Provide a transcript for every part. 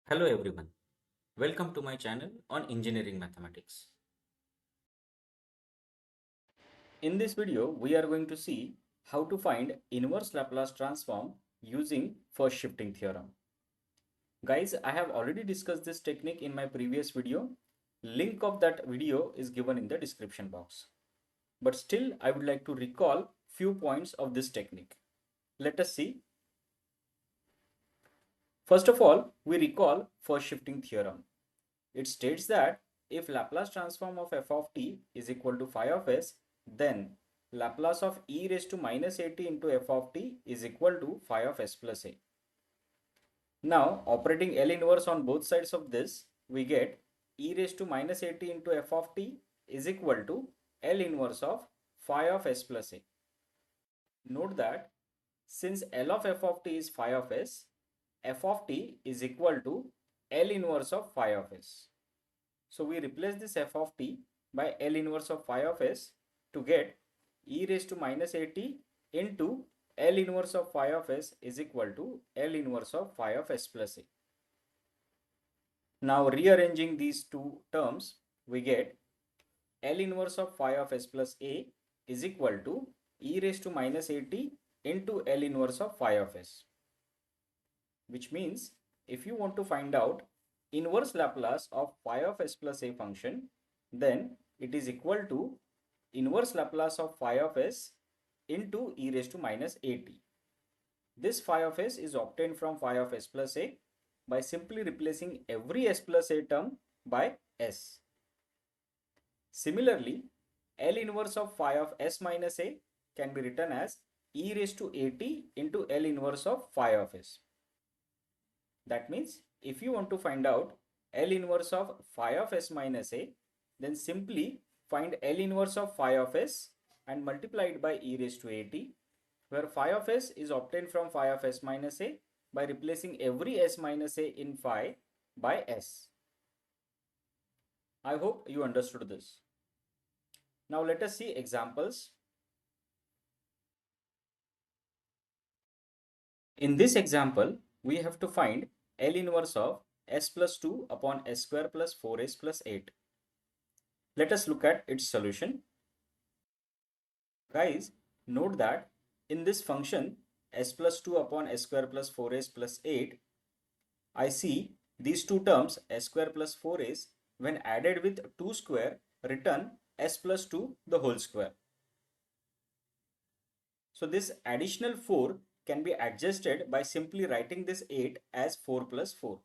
Hello everyone, welcome to my channel on engineering mathematics. In this video, we are going to see how to find inverse Laplace transform using first shifting theorem. Guys, I have already discussed this technique in my previous video. Link of that video is given in the description box. But still, I would like to recall few points of this technique. Let us see. First of all, we recall first shifting theorem. It states that if Laplace transform of f of t is equal to phi of s, then Laplace of e raised to minus at into f of t is equal to phi of s plus a. Now, operating L inverse on both sides of this, we get e raised to minus at into f of t is equal to L inverse of phi of s plus a. Note that since L of f of t is phi of s, f of t is equal to L inverse of phi of s. So we replace this f of t by L inverse of phi of s to get e raised to minus at into L inverse of phi of s is equal to L inverse of phi of s plus a. Now rearranging these two terms, we get L inverse of phi of s plus a is equal to e raised to minus at into L inverse of phi of s. Which means if you want to find out inverse Laplace of phi of s plus a function, then it is equal to inverse Laplace of phi of s into e raised to minus at. This phi of s is obtained from phi of s plus a by simply replacing every s plus a term by s. Similarly, L inverse of phi of s minus a can be written as e raised to at into L inverse of phi of s. That means if you want to find out L inverse of phi of s minus a, then simply find L inverse of phi of s and multiply it by e raised to at, where phi of s is obtained from phi of s minus a by replacing every s minus a in phi by s. I hope you understood this. Now let us see examples. In this example, we have to find L inverse of s plus 2 upon s square plus 4s plus 8. Let us look at its solution. Guys, note that in this function s plus 2 upon s square plus 4s plus 8, I see these two terms s square plus 4s when added with 2 square return s plus 2 the whole square. So this additional 4 can be adjusted by simply writing this 8 as 4 plus 4.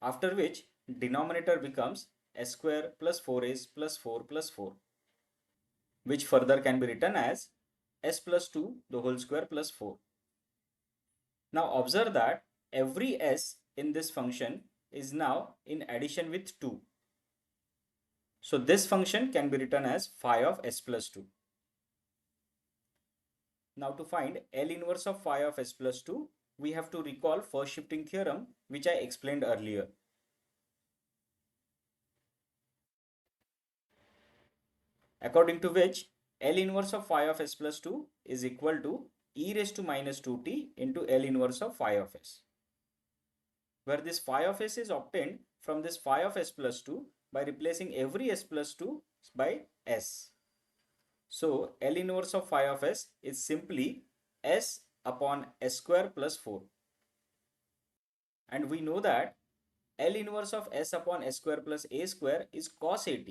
After which denominator becomes s square plus 4s plus 4 plus 4, which further can be written as s plus 2 the whole square plus 4. Now observe that every s in this function is now in addition with 2. So this function can be written as phi of s plus 2. Now to find L inverse of phi of s plus 2, we have to recall first shifting theorem, which I explained earlier. According to which L inverse of phi of s plus 2 is equal to e raised to minus 2t into L inverse of phi of s, where this phi of s is obtained from this phi of s plus 2 by replacing every s plus 2 by s. So L inverse of phi of s is simply s upon s square plus 4. And we know that L inverse of s upon s square plus a square is cos at.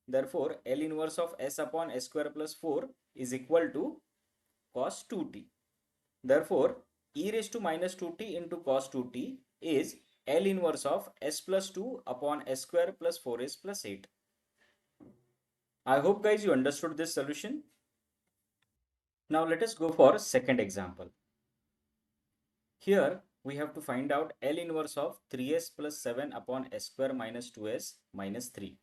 Therefore, L inverse of s upon s square plus 4 is equal to cos 2t. Therefore, e raised to minus 2t into cos 2t is L inverse of s plus 2 upon s square plus 4s plus 8. I hope guys you understood this solution. Now let us go for second example. Here we have to find out L inverse of 3s plus 7 upon s square minus 2s minus 3.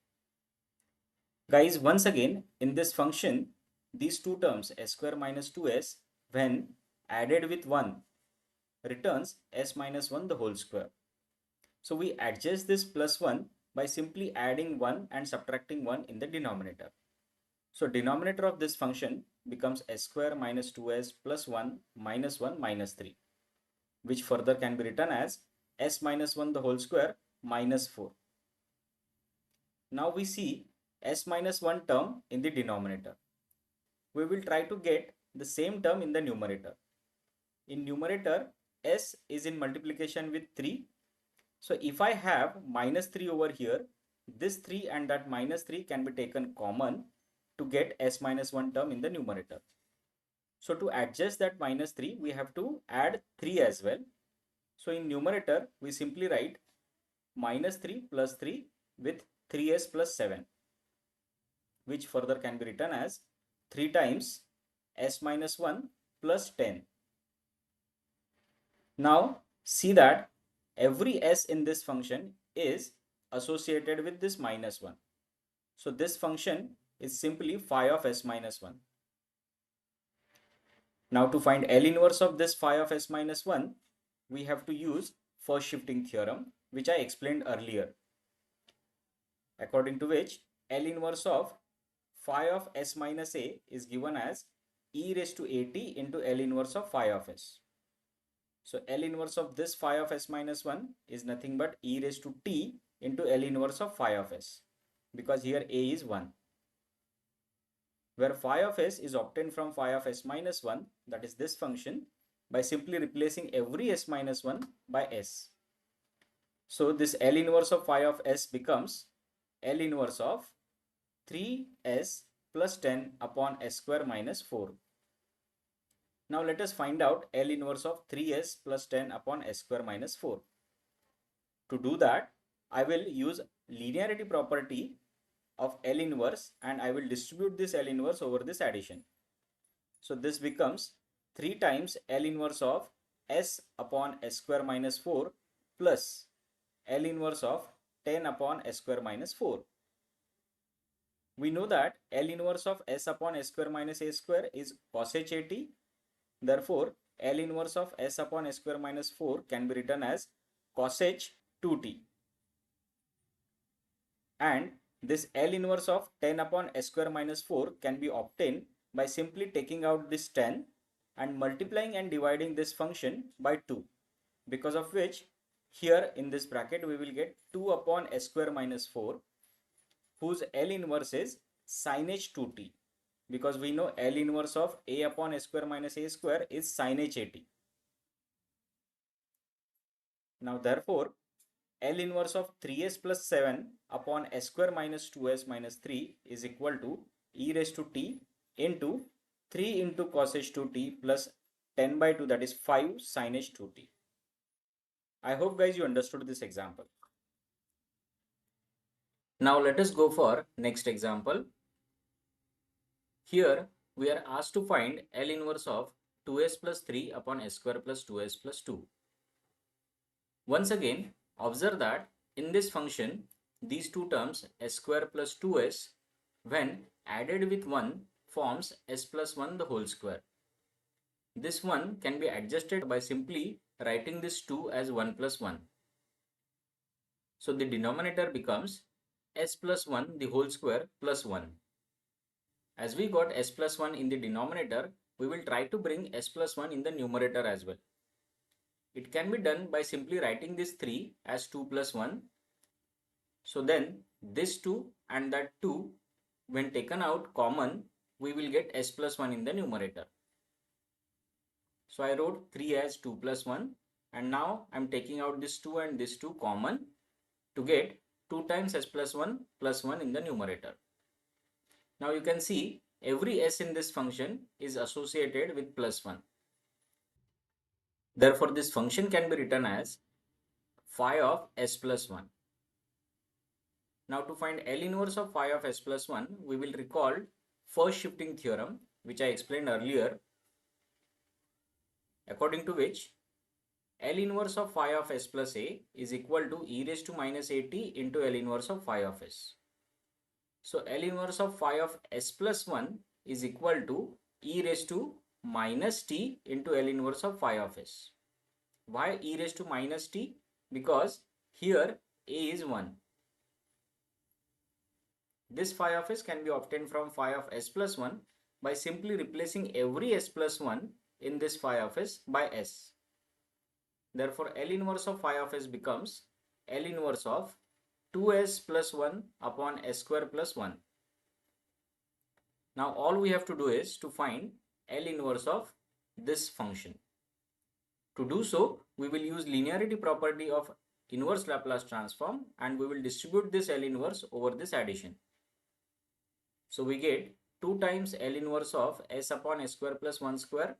Guys, once again, in this function, these two terms s square minus 2s when added with 1 returns s minus 1 the whole square. So we adjust this plus 1 by simply adding 1 and subtracting 1 in the denominator. So denominator of this function becomes s square minus 2s plus 1 minus 1 minus 3, which further can be written as s minus 1 the whole square minus 4. Now we see s minus 1 term in the denominator. We will try to get the same term in the numerator. In numerator, s is in multiplication with 3. So if I have minus 3 over here, this 3 and that minus 3 can be taken common to get s minus 1 term in the numerator. So to adjust that minus 3, we have to add 3 as well. So in numerator, we simply write minus 3 plus 3 with 3s plus 7, which further can be written as 3 times s minus 1 plus 10. Now see that every s in this function is associated with this minus 1. So this function is simply phi of s minus 1. Now to find L inverse of this phi of s minus 1, we have to use first shifting theorem, which I explained earlier, according to which L inverse of phi of s minus a is given as e raised to at into L inverse of phi of s. So L inverse of this phi of s minus 1 is nothing but e raised to t into L inverse of phi of s, because here a is 1. Where phi of s is obtained from phi of s minus 1, that is this function, by simply replacing every s minus 1 by s. So this L inverse of phi of s becomes L inverse of 3s plus 10 upon s square minus 4. Now let us find out L inverse of 3s plus 10 upon s square minus 4. To do that, I will use linearity property of L inverse and I will distribute this L inverse over this addition. So this becomes 3 times L inverse of s upon s square minus 4 plus L inverse of 10 upon s square minus 4. We know that L inverse of s upon s square minus a square is cos h at. Therefore, L inverse of s upon s square minus 4 can be written as cos h 2t. And this L inverse of 10 upon s square minus 4 can be obtained by simply taking out this 10 and multiplying and dividing this function by 2, because of which here in this bracket we will get 2 upon s square minus 4, whose L inverse is sin h 2t, because we know L inverse of a upon s square minus a square is sin h at. Now therefore, L inverse of 3s plus 7 upon s square minus 2s minus 3 is equal to e raised to t into 3 into cos h 2t plus 10 by 2, that is 5 sin h 2t. I hope guys you understood this example. Now let us go for next example. Here we are asked to find L inverse of 2s plus 3 upon s square plus 2s plus 2. Once again, observe that in this function, these two terms s square plus 2s, when added with 1, forms s plus 1 the whole square. This 1 can be adjusted by simply writing this 2 as 1 plus 1. So the denominator becomes s plus 1 the whole square plus 1. As we got s plus 1 in the denominator, we will try to bring s plus 1 in the numerator as well. It can be done by simply writing this 3 as 2 plus 1. So then this 2 and that 2, when taken out common, we will get s plus 1 in the numerator. So I wrote 3 as 2 plus 1, and now I am taking out this 2 and this 2 common to get 2 times s plus 1 in the numerator. Now you can see every s in this function is associated with plus 1. Therefore, this function can be written as phi of s plus 1. Now to find L inverse of phi of s plus 1, we will recall first shifting theorem, which I explained earlier, according to which L inverse of phi of s plus a is equal to e raised to minus at into L inverse of phi of s. So L inverse of phi of s plus 1 is equal to e raised to minus t into L inverse of phi of s. Why e raised to minus t? Because here a is 1. This phi of s can be obtained from phi of s plus 1 by simply replacing every s plus 1 in this phi of s by s. Therefore, L inverse of phi of s becomes L inverse of 2s plus 1 upon s square plus 1. Now all we have to do is to find L inverse of this function. To do so, we will use linearity property of inverse Laplace transform and we will distribute this L inverse over this addition. So we get 2 times L inverse of s upon s square plus 1 square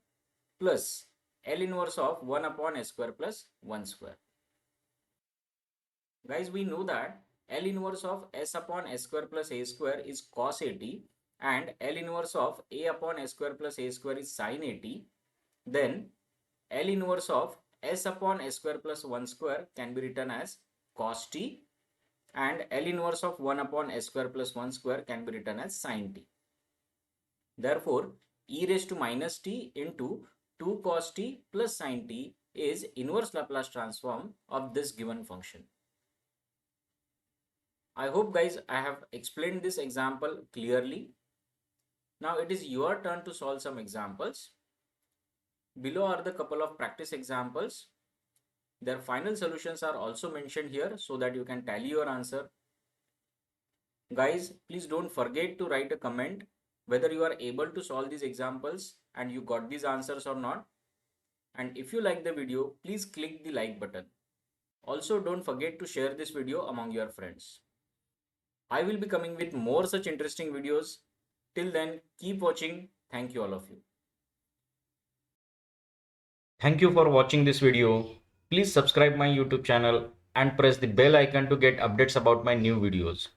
plus L inverse of 1 upon s square plus 1 square. Guys, we know that L inverse of s upon s square plus a square is cos 80 and L inverse of a upon s square plus a square is sin 80. Then L inverse of s upon s square plus 1 square can be written as cos t and L inverse of 1 upon s square plus 1 square can be written as sin t. Therefore, e raised to minus t into 2 cos t plus sin t is inverse Laplace transform of this given function. I hope guys I have explained this example clearly. Now it is your turn to solve some examples. Below are the couple of practice examples. Their final solutions are also mentioned here so that you can tally your answer. Guys, please don't forget to write a comment whether you are able to solve these examples and you got these answers or not. And if you like the video, please click the like button. Also, don't forget to share this video among your friends. I will be coming with more such interesting videos. Till then, keep watching. Thank you all of you. Thank you for watching this video. Please subscribe my YouTube channel and press the bell icon to get updates about my new videos.